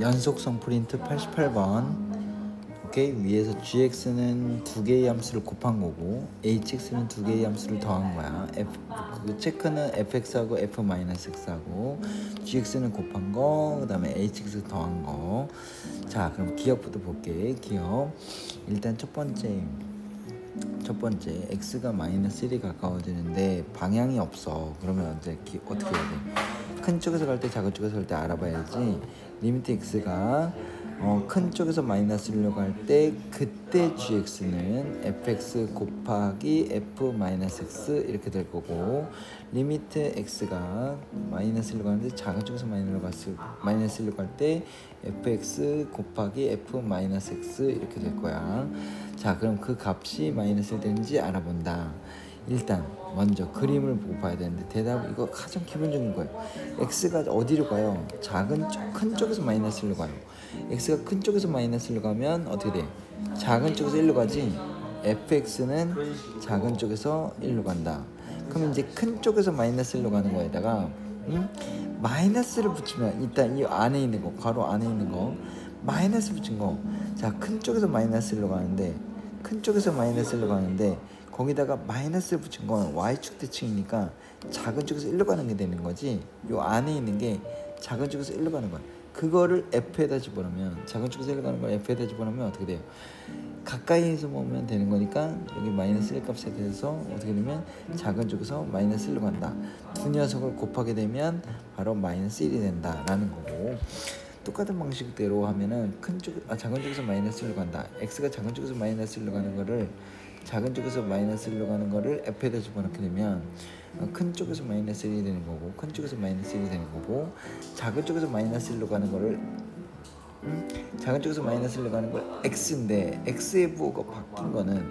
연속성 프린트 88번. 오케이. 위에서 gx는 두 개의 함수를 곱한 거고 hx는 두 개의 함수를 더한 거야. 그 체크는 fx하고 f-x하고 gx는 곱한 거, 그 다음에 hx 더한 거. 자, 그럼 기억부터 볼게. 기억. 일단 첫 번째 x가 마이너스 1이 가까워지는데 방향이 없어. 그러면 이제 어떻게 해야 돼? 큰 쪽에서 갈 때 작은 쪽에서 갈 때 알아봐야지. 리미트 x가 큰 쪽에서 마이너스 1로 갈 때 그때 gx는 fx 곱하기 f-x 이렇게 될 거고, 리미트 x가 마이너스 1로 가는데 작은 쪽에서 마이너스 1로 갈 때 fx 곱하기 f-x 이렇게 될 거야. 자, 그럼 그 값이 마이너스 1 되는지 알아본다. 일단 먼저 그림을 보고 봐야 되는데, 대답 이거 가장 기본적인 거예요. x가 어디로 가요? 큰 쪽에서 마이너스 1로 가요. x가 큰 쪽에서 마이너스 1로 가면 어떻게 돼? 작은 쪽에서 1로 가지. fx는 작은 쪽에서 1로 간다. 그럼 이제 큰 쪽에서 마이너스 1로 가는 거에다가 마이너스를 붙이면, 일단 이 안에 있는 거, 괄호 안에 있는 거 마이너스 붙인 거. 자, 큰 쪽에서 마이너스 1로 가는데, 거기다가 마이너스를 붙인 건 y축 대칭이니까 작은 쪽에서 1로 가는 게 되는 거지. 요 안에 있는 게 작은 쪽에서 1로 가는 거야. 그거를 f에다 집어넣으면, 작은 쪽에서 1로 가는 걸 f에다 집어넣으면 어떻게 돼요? 가까이에서 보면 되는 거니까 여기 마이너스 1 값에 대해서 어떻게 되면 작은 쪽에서 마이너스 1로 간다. 두 녀석을 곱하게 되면 바로 마이너스 1이 된다라는 거고, 똑같은 방식대로 하면은 작은 쪽에서 마이너스 1로 간다. x가 작은 쪽에서 마이너스 1로 가는 거를, 작은 쪽에서 마이너스 1로 가는 거를 f에다 집어넣게 되면 큰 쪽에서 마이너스 1이 되는 거고, 큰 쪽에서 마이너스 1이 되는 거고, 작은 쪽에서 마이너스 1로 가는 거를 작은 쪽에서 마이너스 1로 가는 걸 x인데, x의 부호가 바뀐 거는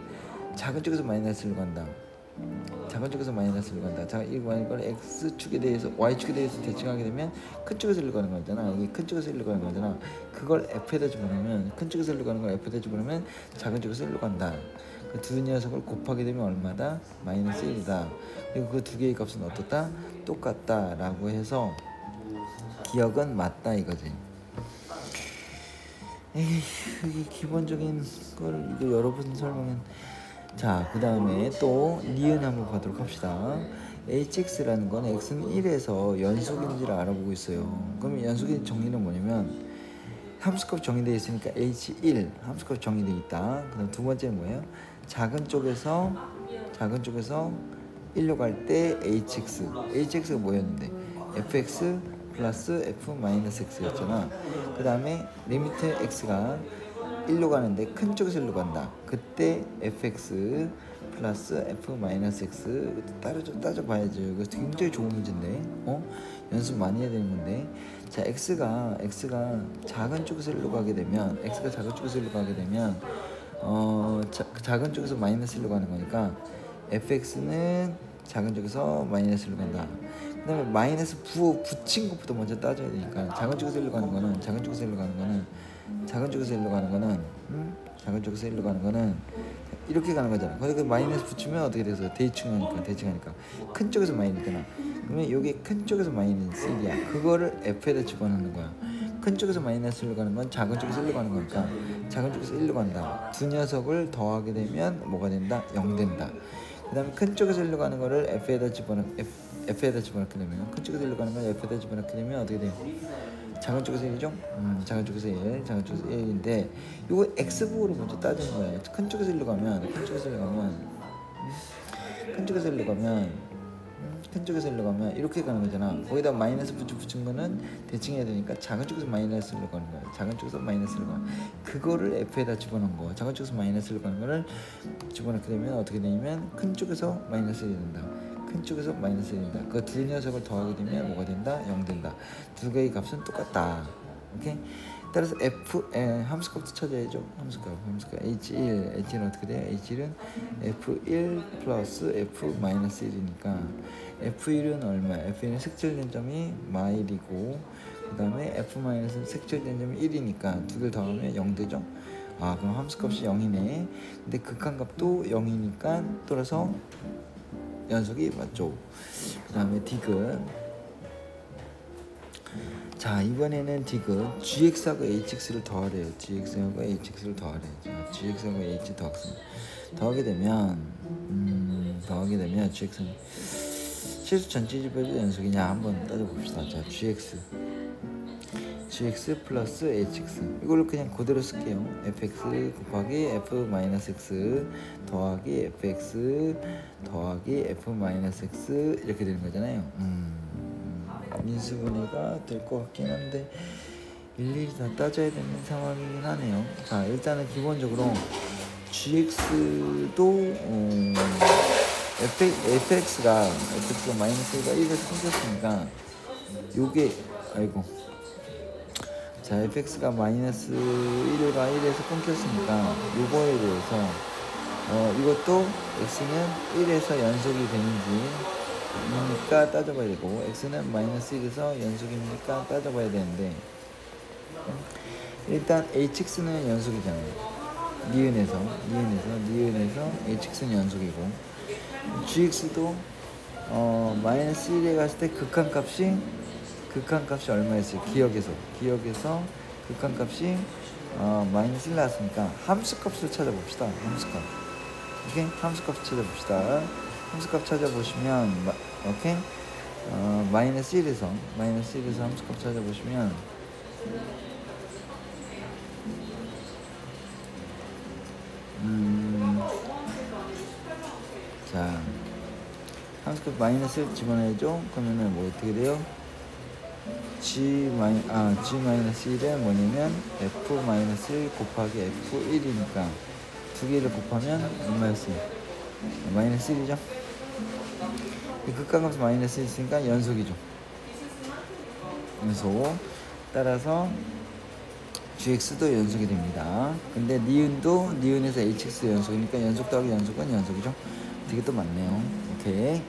작은 쪽에서 마이너스 1로 간다. 작은 쪽에서 마이너스 1로 간다. 자, 이걸 x축에 대해서 y축에 대해서 대칭하게 되면 큰 쪽에서 1로 가는 거잖아. 여기 큰 쪽에서 1로 가는 거잖아. 그걸 f에다 집어넣으면, 큰 쪽에서 1로 가는 걸 f에다 집어넣으면 작은 쪽에서 1로 간다. 그 두 녀석을 곱하게 되면 얼마다? 마이너스 1이다. 그리고 그 두 개의 값은 어떻다? 똑같다 라고 해서 기억은 맞다 이거지. 이게 기본적인 걸 이거 여러분 설명은. 자, 그 다음에 또 니은 한번 보도록 합시다. hx라는 건 x는 1에서 연속인지를 알아보고 있어요. 그러면 연속의 정의는 뭐냐면, 함수값 정의되어 있으니까 h1 함수값 정의되어 있다. 그 다음 두 번째는 뭐예요? 작은 쪽에서 1로 갈 때 hx가 뭐였는데 fx 플러스 f-x 였잖아. 그 다음에 리미트 x가 1로 가는데 큰 쪽에서 1로 간다. 그때 fx 플러스 f-x 따져봐야죠. 이거 굉장히 좋은 문제인데, 연습 많이 해야 되는 건데. 자, x가 작은 쪽에서 1로 가게 되면, 작은 쪽에서 마이너스 1로 가는 거니까 fx는 작은 쪽에서 마이너스 1로 간다. 그 다음에 마이너스 부호 붙인 것부터 먼저 따져야 되니까, 작은 쪽에서 1로 가는 거는 이렇게 가는 거잖아. 거기 그 마이너스 붙이면 어떻게 돼서 대칭하니까 큰 쪽에서 마이너스잖아. 그러면 여기 큰 쪽에서 마이너스 1이야. 그거를 f에다 집어넣는 거야. 큰 쪽에서 마이너스 1로 가는 건 작은 쪽에서 1로 가는 거니까 작은 쪽에서 1로 간다. 두 녀석을 더하게 되면 뭐가 된다? 0 된다. 그 다음에 큰 쪽에서 1로 가는 거를 f에다 집어넣게 되면, 큰 쪽에서 1로 가는 걸 f에다 집어넣게 되면 어떻게 돼요? 작은 쪽에서 1이죠? 작은 쪽에서 1인데 이거 x부호로 먼저 따지는 거예요. 큰 쪽에서 1로 가면 이렇게 가는 거잖아. 거기다 마이너스 붙인 거는 대칭해야 되니까 작은 쪽에서 마이너스 1로 가는 거야. 그거를 f에다 집어넣은 거. 작은 쪽에서 마이너스 1로 가는 거를 집어넣게 되면 어떻게 되냐면 큰 쪽에서 마이너스 1이 된다. 그 두 녀석을 더하게 되면 뭐가 된다? 0 된다. 두 개의 값은 똑같다. 오케이? 따라서 함수값도 찾아야죠. 함수값 H1은 어떻게 돼? H1은 F1 플러스 F-1이니까 F1은 얼마야? F1은 색칠된 점이 마일이고, 그 다음에 F-는 색칠된 점이 1이니까 두 개를 더하면 0 되죠? 아, 그럼 함수값이 0이네. 근데 극한값도 0이니까 따라서 연속이 맞죠. 그 다음에 디귿. 자, 이번에는 디귿 gx하고 hx를 더하래요. gx하고 hx를 더하래요. 자, gx하고 h 더하게 되면 gx는 실수 전체집합의 연속이냐 한번 따져봅시다. 자, gx 플러스 hx 이걸로 그냥 그대로 쓸게요. fx 곱하기 f-x 더하기 fx 더하기 f-x 이렇게 되는 거잖아요. 민수분해가 될 것 같긴 한데 일일이 다 따져야 되는 상황이긴 하네요. 자, 일단은 기본적으로 gx도 fx가 마이너스 1과 1에서 끊겼으니까 요게 자, fx가 마이너스 1과 1에서 끊겼으니까 요거에 대해서 이것도 x는 1에서 연속이 되는지니까 따져봐야 되고 x는 마이너스 1에서 연속입니까 따져봐야 되는데 일단 hx는 연속이잖아요. 니은에서 hx는 연속이고 gx도 마이너스 1에 갔을 때 극한값이 얼마였어요? 기억에서 극한값이 마이너스 1 나왔으니까 함수값을 찾아봅시다. 함수값 찾아봅시다. 함수값 찾아보시면 오케이? 마이너스 1에서 함수값 찾아보시면 자, 함수값 마이너스 1 집어넣어야죠. 그러면은 뭐 어떻게 돼요? g-1은 뭐냐면 f-1 곱하기 f1이니까 두 개를 곱하면 얼마였어요? 마이너스 1이죠? 극한값이 마이너스 1 있으니까 연속이죠. 연속. 따라서 gx도 연속이 됩니다. 근데 니은에서 hx 연속이니까 연속 더하기 연속은 연속이죠. 되게 또 맞네요. 오케이.